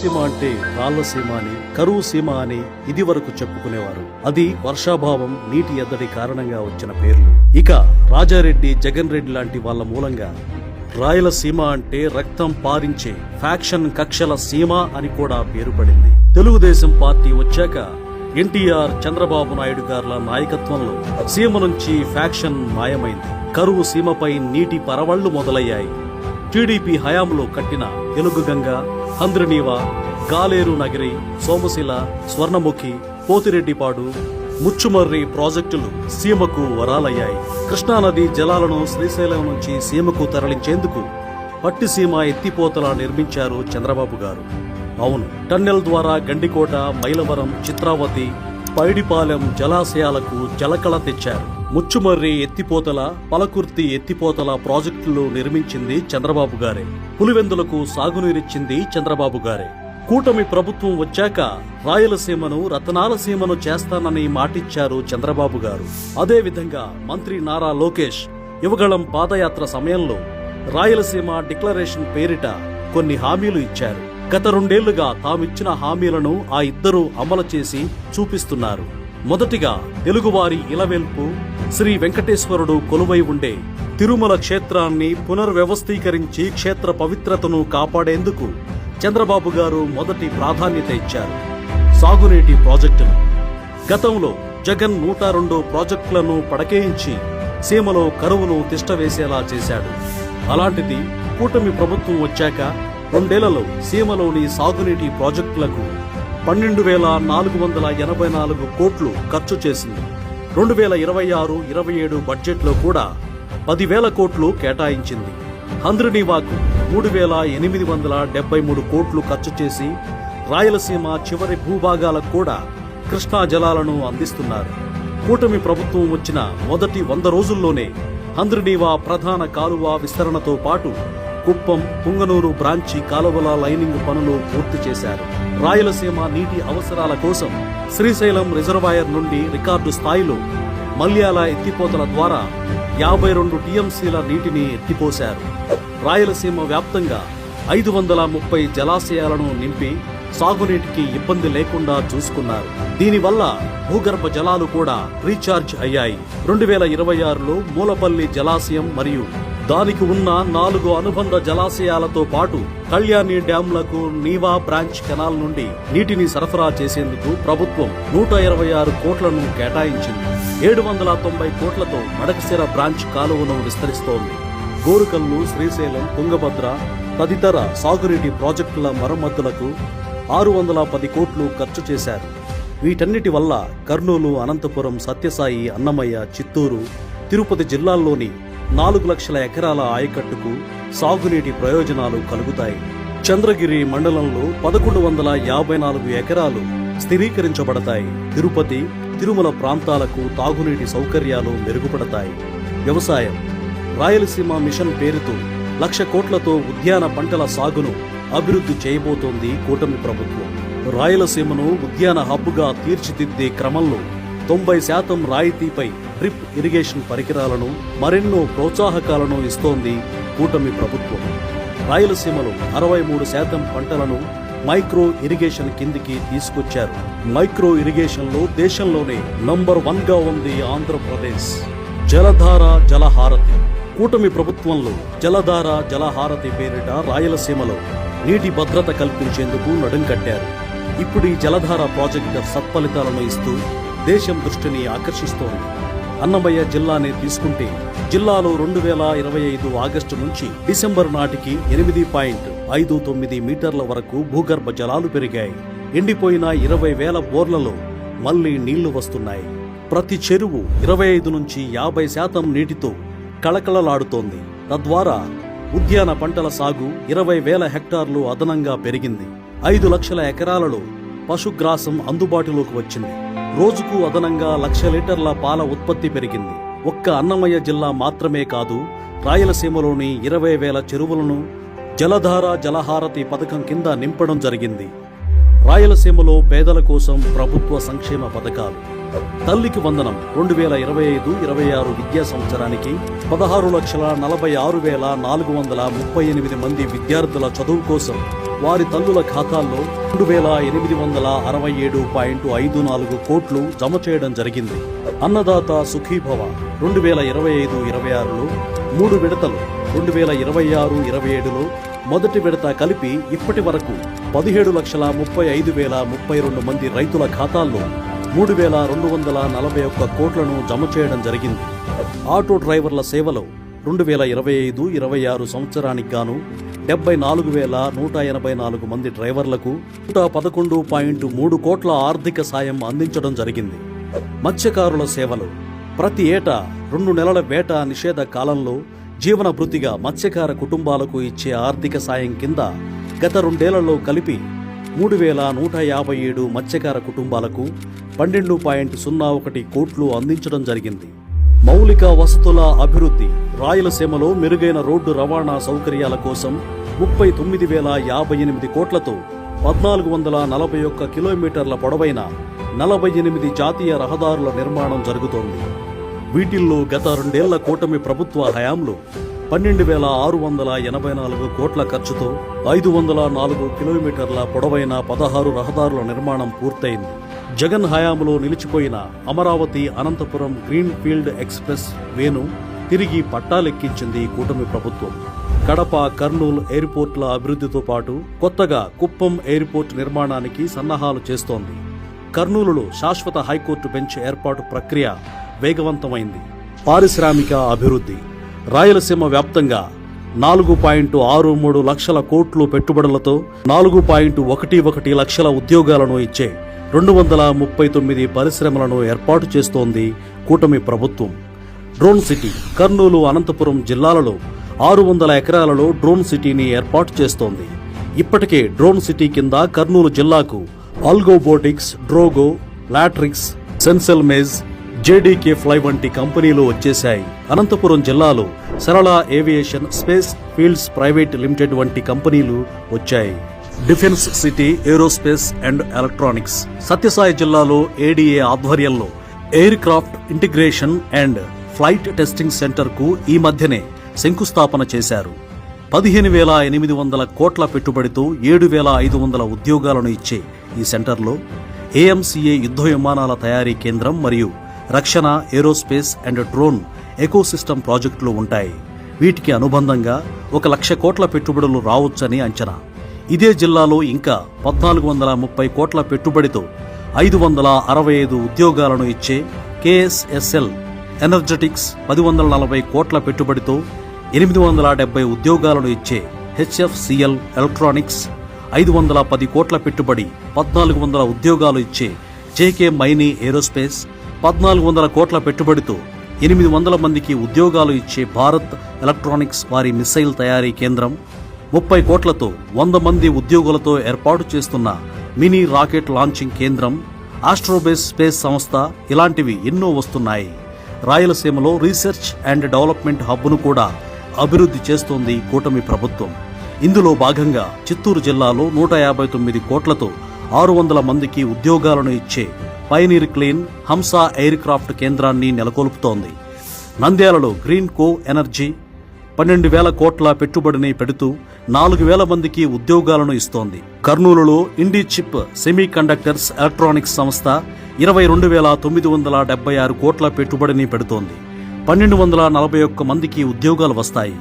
రాయలసీమ అంటే రాళ్లసీమ అని, కరువు సీమ అని ఇది వరకు చెప్పుకునేవారు. అది వర్షాభావం, నీటి ఎద్దడి కారణంగా వచ్చిన పేర్లు. ఇక రాజారెడ్డి, జగన్ రెడ్డి లాంటి వాళ్ళ మూలంగా రాయలసీమ అంటే రక్తం పారించే ఫ్యాక్షన్ కక్షల సీమ అని కూడా పేరు పడింది. తెలుగుదేశం పార్టీ వచ్చాక ఎన్టీఆర్, చంద్రబాబు నాయుడు గార్ల నాయకత్వంలో సీమ నుంచి ఫ్యాక్షన్ మాయమైంది. కరువు సీమపై నీటి పరవళ్లు మొదలయ్యాయి. టీడీపీ హయాంలో కట్టిన తెలుగుగంగ, హంద్రినీవా, గాలేరు నగరి, సోమశిల, స్వర్ణముఖి, పోతిరెడ్డిపాడు, ముచ్చుమర్రి ప్రాజెక్టులు సీమకు వరాలయ్యాయి. కృష్ణానది జలాలను శ్రీశైలం నుంచి సీమకు తరలించేందుకు పట్టిసీమ ఎత్తిపోతల నిర్మించారు చంద్రబాబు గారు. అవును, టన్నెల్ ద్వారా గండికోట, మైలవరం, చిత్రావతి, పైడిపాలెం జలాశయాలకు జలకళ తెచ్చారు. ముచ్చుమర్రి ఎత్తిపోతల, పలకుర్తి ఎత్తిపోతల ప్రాజెక్టులు నిర్మించింది చంద్రబాబు గారే. పులివెందులకు సాగునీరిచ్చింది చంద్రబాబు గారే. కూటమి ప్రభుత్వం వచ్చాక రాయలసీమను రతనాల సీమను చేస్తానని మాటిచ్చారు చంద్రబాబు గారు. అదేవిధంగా మంత్రి నారా లోకేష్ యువగళం పాదయాత్ర సమయంలో రాయలసీమ డిక్లరేషన్ పేరిట కొన్ని హామీలు ఇచ్చారు. గత 2 ఏళ్లుగా తామిచ్చిన హామీలను ఆ ఇద్దరూ అమలు చేసి చూపిస్తున్నారు. మొదటిగా తెలుగువారి ఇలవెల్పు శ్రీ వెంకటేశ్వరుడు కొలువై ఉండే తిరుమల క్షేత్రాన్ని పునర్వ్యవస్థీకరించి క్షేత్ర పవిత్రతను కాపాడేందుకు చంద్రబాబు గారు మొదటి ప్రాధాన్యత ఇచ్చారు. సాగునీటి ప్రాజెక్టులు. గతంలో జగన్ 102 ప్రాజెక్టులను పడకేయించి సీమలో కరువును తిష్టవేసేలా చేశాడు. అలాంటిది కూటమి ప్రభుత్వం వచ్చాక 2 ఏళ్లలో సీమలోని సాగునీటి ప్రాజెక్టులకు 12,484 కోట్లు ఖర్చు చేసింది. 2026-27 బడ్జెట్లో కూడా 10,000 కోట్లు కేటాయించింది. హంద్రినీవాకు 3,873 కోట్లు ఖర్చు చేసి రాయలసీమ చివరి భూభాగాలకు కూడా కృష్ణా జలాలను అందిస్తున్నారు. కూటమి ప్రభుత్వం వచ్చిన మొదటి 100 రోజుల్లోనే హంద్రినీవా ప్రధాన కాలువ విస్తరణతో పాటు కుప్పం, పుంగనూరు బ్రాంచి కాలువల లైనింగ్ పనులు పూర్తి చేశారు. రాయలసీమ నీటి అవసరాల కోసం శ్రీశైలం రిజర్వాయర్ నుండి రికార్డు స్థాయిలో మల్యాల ఎత్తిపోతల ద్వారా 52 టీఎంసీల నీటిని ఎత్తిపోశారు. రాయలసీమ వ్యాప్తంగా 530 జలాశయాలను నింపి సాగునీటికి ఇబ్బంది లేకుండా చూసుకున్నారు. దీనివల్ల భూగర్భ జలాలు కూడా రీఛార్జ్ అయ్యాయి. 2026లో మూలపల్లి జలాశయం మరియు దానికి ఉన్న 4 అనుబంధ జలాశయాలతో పాటు కళ్యాణి డ్యాంలకు నీవా బ్రాంచ్ కెనాల్ నుండి నీటిని సరఫరా చేసేందుకు ప్రభుత్వం 126 కోట్లను కేటాయించింది. 790 కోట్లతో మడకశిర బ్రాంచ్ కాలువను విస్తరిస్తోంది. గోరుకల్లు, శ్రీశైలం, తుంగభద్ర తదితర సాగునీటి ప్రాజెక్టుల మరమ్మతులకు 610 కోట్లు ఖర్చు చేశారు. వీటన్నిటి వల్ల కర్నూలు, అనంతపురం, సత్యసాయి, అన్నమయ్య, చిత్తూరు, తిరుపతి జిల్లాల్లోని 4 లక్షల ఎకరాల ఆయకట్టుకు సాగునీటి ప్రయోజనాలు కలుగుతాయి. చంద్రగిరి మండలంలో 1154 ఎకరాలు స్థిరీకరించబడతాయి. తిరుపతి, తిరుమల ప్రాంతాలకు తాగునీటి సౌకర్యాలు మెరుగుపడతాయి. వ్యవసాయం. రాయలసీమ మిషన్ పేరుతో 1,00,000 కోట్లతో ఉద్యాన పంటల సాగును అభివృద్ధి చేయబోతోంది కూటమి ప్రభుత్వం. రాయలసీమను ఉద్యాన హబ్గా తీర్చిదిద్దే క్రమంలో 90% రాయితీపై డ్రిప్ ఇరిగేషన్ పరికరాలను, మరెన్నో ప్రోత్సాహకాలను ఇస్తోంది కూటమి ప్రభుత్వం. రాయలసీమలో 63% పంటలను మైక్రో ఇరిగేషన్ కిందికి తీసుకొచ్చారు. మైక్రో ఇరిగేషన్లో దేశంలోనే నంబర్ 1గా ఉంది ఆంధ్రప్రదేశ్. జలధార, జలహారతి. కూటమి ప్రభుత్వంలో జలధార, జలహారతి పేరిట రాయలసీమలో నీటి భద్రత కల్పించేందుకు నడుం కట్టారు. ఇప్పుడు ఈ జలధార ప్రాజెక్టు సత్ఫలితాలను ఇస్తూ దేశం దృష్టిని ఆకర్షిస్తోంది. అన్నమయ్య జిల్లాని తీసుకుంటే జిల్లాలో 2025 ఆగస్టు నుంచి డిసెంబర్ నాటికి 8.59 మీటర్ల వరకు భూగర్భ జలాలు పెరిగాయి. ఎండిపోయిన 20,000 బోర్లలో మళ్లీ నీళ్లు వస్తున్నాయి. ప్రతి చెరువు 25 నుంచి 50% నీటితో కళకళలాడుతోంది. తద్వారా ఉద్యాన పంటల సాగు 20,000 హెక్టార్లు అదనంగా పెరిగింది. 5 లక్షల ఎకరాలలో పశుగ్రాసం అందుబాటులోకి వచ్చింది. రోజుకు అదనంగా 1,00,000 లీటర్ల పాల ఉత్పత్తి పెరిగింది. ఒక్క అన్నమయ్య జిల్లా మాత్రమే కాదు, రాయలసీమలోని 20,000 చెరువులను జలధార, జలహారతి పథకం కింద నింపడం జరిగింది. రాయలసీమలో పేదల కోసం ప్రభుత్వ సంక్షేమ పథకాలు. తల్లికి వందనం 2025-26 విద్యా సంవత్సరానికి 16,46,438 మంది విద్యార్థుల చదువు కోసం వారి తల్లుల ఖాతాల్లో 2,867.54 కోట్లు జమ చేయడం జరిగింది. అన్నదాత సుఖీభవ 2025-26లో 3 విడతలు 2026-27లో మొదటి విడత కలిపి ఇప్పటి వరకు 17,35,032 మంది రైతుల ఖాతాల్లో 3,241 కోట్లను జమ చేయడం జరిగింది. ఆటో డ్రైవర్ల సేవలో 2025-26 సంవత్సరానికి గాను 74,184 మంది డ్రైవర్లకు 111.3 కోట్ల ఆర్థిక సాయం అందించడం జరిగింది. మత్స్యకారుల సేవలు ప్రతి ఏటా 2 నెలల వేట నిషేధ కాలంలో జీవన భృతిగా మత్స్యకార కుటుంబాలకు ఇచ్చే ఆర్థిక సాయం కింద గత 2 ఏళ్లలో కలిపి 3,157 మత్స్యకార కుటుంబాలకు 12.01 కోట్లు అందించడం జరిగింది. మౌలిక వసతుల అభివృద్ధి రాయలసీమలో మెరుగైన రోడ్డు రవాణా సౌకర్యాల కోసం 39,058 కోట్లతో 1,441 కిలోమీటర్ల పొడవైన 48 జాతీయ రహదారుల నిర్మాణం జరుగుతోంది. వీటిల్లో గత 2 ఏళ్ల కూటమి ప్రభుత్వ హయాంలో 12,684 కోట్ల ఖర్చుతో 504 కిలోమీటర్ల పొడవైన 16 రహదారుల నిర్మాణం పూర్తయింది. జగన్ హయాంలో నిలిచిపోయిన Amaravati Anantapuram green field express వేను తిరిగి పట్టాలెక్కించింది కూటమి ప్రభుత్వం. కడప, కర్నూలు ఎయిర్పోర్ట్ల అభివృద్ధితో పాటు కొత్తగా కుప్పం ఎయిర్పోర్ట్ నిర్మాణానికి సన్నాహాలు చేస్తోంది. కర్నూలులో శాశ్వత హైకోర్టు బెంచ్ ఏర్పాటు ప్రక్రియ వేగవంతమైంది. పారిశ్రామిక అభివృద్ధి రాయలసీమ వ్యాప్తంగా 4.63 లక్షల కోట్లు పెట్టుబడులతో 4.11 లక్షల ఉద్యోగాలను ఇచ్చే 239 పరిశ్రమలను ఏర్పాటు చేస్తోంది కూటమి ప్రభుత్వం. డ్రోన్ సిటీ కర్నూలు, అనంతపురం జిల్లాలలో 600 ఎకరాలలో డ్రోన్ సిటీని ఏర్పాటు చేస్తోంది. ఇప్పటికే డ్రోన్ సిటీ కింద కర్నూలు జిల్లాకు ఆల్గోబోటిక్స్, డ్రోగో, లాట్రిక్స్, సెన్సెల్ మేజ్, జేడీకే ఫ్లై వంటి కంపెనీలు వచ్చేశాయి. అనంతపురం జిల్లాలో Sarala aviation, space fields private limited వంటి కంపెనీలు వచ్చాయి. Defence city, aerospace and electronics Sathya Sai జిల్లాలో ఏడీఏ ఆధ్వర్యంలో aircraft integration and flight testing centre కు ఈ మధ్యనే శంకుస్థాపన చేశారు. 15,800 కోట్ల పెట్టుబడితో 7,500 ఉద్యోగాలను ఇచ్చే ఈ సెంటర్లో ఏఎంసీఏ యుద్ధ విమానాల తయారీ కేంద్రం మరియు రక్షణ, ఏరోస్పేస్ అండ్ డ్రోన్ ఎకోసిస్టమ్ ప్రాజెక్టులు ఉంటాయి. వీటికి అనుబంధంగా 1,00,000 కోట్ల పెట్టుబడులు రావచ్చని అంచనా. ఇదే జిల్లాలో ఇంకా 1,430 కోట్ల పెట్టుబడితో 565 ఉద్యోగాలను ఇచ్చే కేఎస్ఎస్ఎల్ ఎనర్జెటిక్స్, 1,140 కోట్ల పెట్టుబడితో 870 ఉద్యోగాలను ఇచ్చే హెచ్ఎఫ్సిఎల్ ఎలక్ట్రానిక్స్, 510 కోట్ల పెట్టుబడి 1,400 ఉద్యోగాలు ఇచ్చే జేకే మైనీ ఏరోస్పేస్, 1,400 కోట్ల పెట్టుబడితో 800 మందికి ఉద్యోగాలు ఇచ్చే భారత్ ఎలక్ట్రానిక్స్ వారి మిసైల్ తయారీ కేంద్రం, 30 కోట్లతో 100 మంది ఉద్యోగులతో ఏర్పాటు చేస్తున్న మినీ రాకెట్ లాంచింగ్ కేంద్రం, ఆస్ట్రోబేస్ స్పేస్ సంస్థ ఇలాంటివి ఎన్నో వస్తున్నాయి. రాయలసీమలో రీసెర్చ్ అండ్ డెవలప్మెంట్ హబ్ను కూడా అభివృద్ధి చేస్తోంది కూటమి ప్రభుత్వం. ఇందులో భాగంగా చిత్తూరు జిల్లాలో 159 కోట్లతో 600 మందికి ఉద్యోగాలను ఇచ్చే పైనీర్ క్లీన్ హంస ఎయిర్ క్రాఫ్ట్ కేంద్రాన్ని నెలకొల్పుతోంది. నంద్యాలలో గ్రీన్ కో ఎనర్జీ 12,000 కోట్ల పెట్టుబడిని పెడుతూ 4,000 మందికి ఉద్యోగాలను ఇస్తోంది. కర్నూలులో ఇండి చిప్ సెమీ కండక్టర్స్ ఎలక్ట్రానిక్స్ సంస్థ 22,976 కోట్ల పెట్టుబడిని పెడుతోంది. 1,241 మందికి ఉద్యోగాలు వస్తాయి.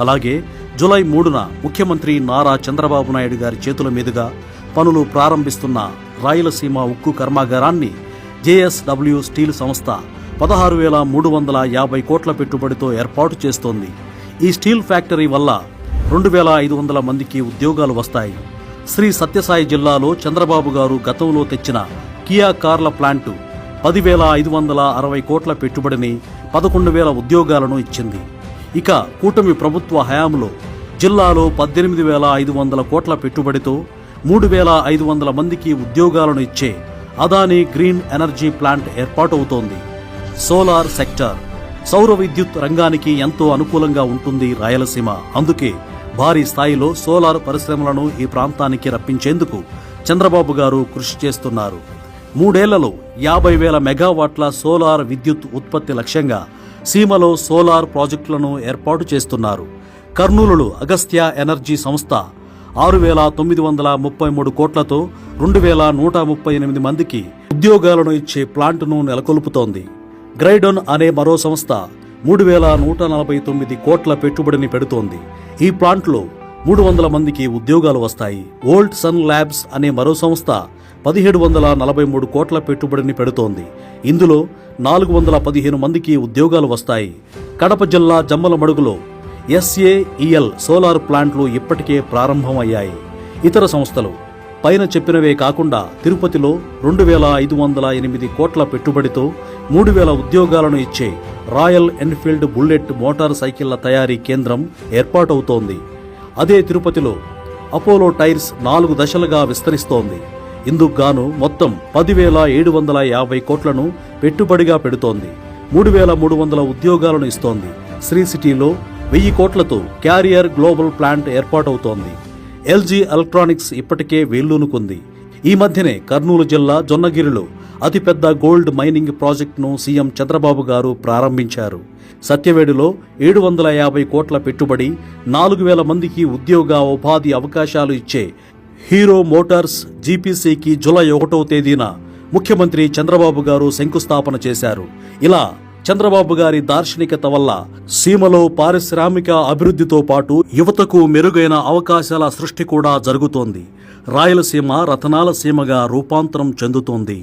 అలాగే జూలై 3న ముఖ్యమంత్రి నారా చంద్రబాబు నాయుడు గారి చేతుల మీదుగా పనులు ప్రారంభిస్తున్న రాయలసీమ ఉక్కు కర్మాగారాన్ని జేఎస్డబ్ల్యూ స్టీల్ సంస్థ 16,350 కోట్ల పెట్టుబడితో ఏర్పాటు చేస్తోంది. ఈ స్టీల్ ఫ్యాక్టరీ వల్ల 2,500 మందికి ఉద్యోగాలు వస్తాయి. శ్రీ సత్యసాయి జిల్లాలో చంద్రబాబు గారు గతంలో తెచ్చిన కియా కార్ల ప్లాంటు 10,560 కోట్ల పెట్టుబడిని 11,000 ఉద్యోగాలను ఇచ్చింది. ఇక కూటమి ప్రభుత్వ హయాంలో జిల్లాలో 18,500 కోట్ల పెట్టుబడితో 3,500 మందికి ఉద్యోగాలను ఇచ్చే అదానీ గ్రీన్ ఎనర్జీ ప్లాంట్ ఏర్పాటవుతోంది. సోలార్ సెక్టార్ సౌర విద్యుత్ రంగానికి ఎంతో అనుకూలంగా ఉంటుంది రాయలసీమ. అందుకే భారీ స్థాయిలో సోలార్ పరిశ్రమలను ఈ ప్రాంతానికి రప్పించేందుకు చంద్రబాబు గారు కృషి చేస్తున్నారు. 3 ఏళ్లలో 50,000 మెగావాట్ల సోలార్ విద్యుత్ ఉత్పత్తి లక్ష్యంగా సీమలో సోలార్ ప్రాజెక్టులను ఏర్పాటు చేస్తున్నారు. కర్నూలులో అగస్త్య ఎనర్జీ సంస్థ 6,933 కోట్లతో 2,138 మందికి ఉద్యోగాలను ఇచ్చే ప్లాంటును నెలకొల్పుతోంది. గ్రైడోన్ అనే మరో సంస్థ 3,149 కోట్ల పెట్టుబడిని పెడుతోంది. ఈ ప్లాంట్లో 300 మందికి ఉద్యోగాలు వస్తాయి. వోల్ట్ సన్ ల్యాబ్స్ అనే మరో సంస్థ 1,743 కోట్ల పెట్టుబడిని పెడుతోంది. ఇందులో 415 మందికి ఉద్యోగాలు వస్తాయి. కడప జిల్లా జమ్మలమడుగులో SAEL సోలార్ ప్లాంట్లు ఇప్పటికే ప్రారంభమయ్యాయి. ఇతర సంస్థలు పైన చెప్పినవే కాకుండా తిరుపతిలో 2,508 కోట్ల పెట్టుబడితో 3,000 ఉద్యోగాలను ఇచ్చే రాయల్ ఎన్ఫీల్డ్ బుల్లెట్ మోటార్ సైకిళ్ల తయారీ కేంద్రం ఏర్పాటవుతోంది. అదే తిరుపతిలో అపోలో టైర్స్ 4 దశలుగా విస్తరిస్తోంది. ఇందుకు గాను మొత్తం 10,750 కోట్లను పెట్టుబడిగా పెడుతోంది. 3,300 ఉద్యోగాలను ఇస్తోంది. శ్రీ సిటీలో 1000 కోట్లతో క్యారియర్ గ్లోబల్ ప్లాంట్ ఏర్పాటవుతోంది. LG ఎలక్ట్రానిక్స్ ఇప్పటికే వేళ్లూనుకుంది. ఈ మధ్యనే కర్నూలు జిల్లా జొన్నగిరిలో అతిపెద్ద గోల్డ్ మైనింగ్ ప్రాజెక్టును సీఎం చంద్రబాబు గారు ప్రారంభించారు. సత్యవేడులో 750 కోట్ల పెట్టుబడి 4,000 మందికి ఉద్యోగ ఉపాధి అవకాశాలు ఇచ్చే హీరో మోటార్స్ GPCకి జూలై 1వ తేదీన ముఖ్యమంత్రి చంద్రబాబు గారు శంకుస్థాపన చేశారు. ఇలా చంద్రబాబు గారి దార్శనికత వల్ల సీమలో పారిశ్రామిక అభివృద్ధితో పాటు యువతకు మెరుగైన అవకాశాల సృష్టి కూడా జరుగుతోంది. రాయలసీమ రతనాల సీమగా రూపాంతరం చెందుతోంది.